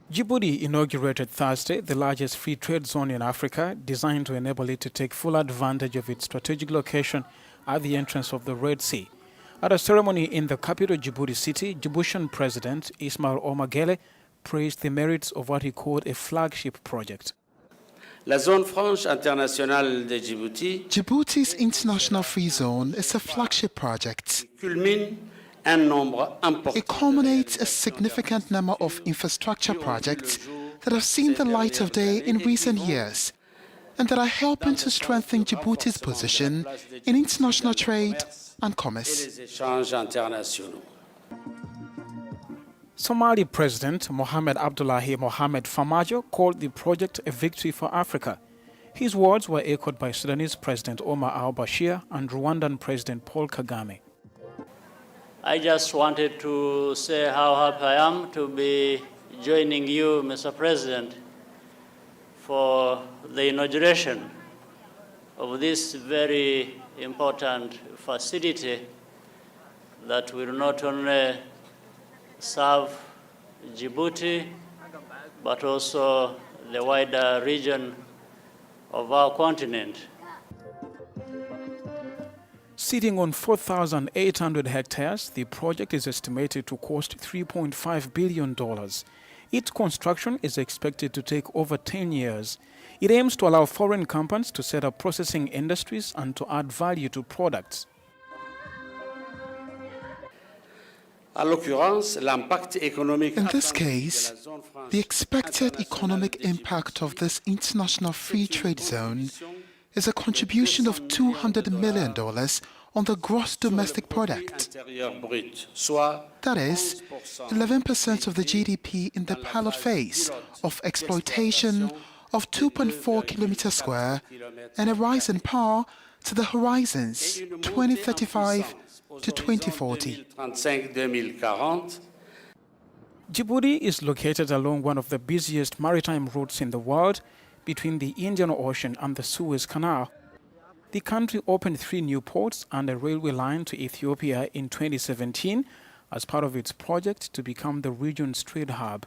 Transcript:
Djibouti inaugurated Thursday the largest free trade zone in Africa, designed to enable it to take full advantage of its strategic location at the entrance of the Red Sea. At a ceremony in the capital Djibouti city, Djiboutian President Ismail Omar Guelleh praised the merits of what he called a flagship project. La zone franche internationale de Djibouti Djibouti's International Free Zone is a flagship project. It culminates a significant number of infrastructure projects that have seen the light of day in recent years and that are helping to strengthen Djibouti's position in international trade and commerce. Somali President Mohamed Abdullahi Mohamed Farmajo called the project a victory for Africa. His words were echoed by Sudanese President Omar al-Bashir and Rwandan President Paul Kagame. I just wanted to say how happy I am to be joining you, Mr. President, for the inauguration of this very important facility that will not only serve Djibouti, but also the wider region of our continent. Sitting on 4,800 hectares, the project is estimated to cost $3.5 billion. Its construction is expected to take over 10 years. It aims to allow foreign companies to set up processing industries and to add value to products. In this case, the expected economic impact of this international free trade zone is a contribution of $200 million on the gross domestic product. That is, 11% of the GDP in the pilot phase of exploitation of 2.4 kilometers square and a rise in power to the horizons 2035 to 2040. Djibouti is located along one of the busiest maritime routes in the world, between the Indian Ocean and the Suez Canal. The country opened 3 new ports and a railway line to Ethiopia in 2017 as part of its project to become the region's trade hub.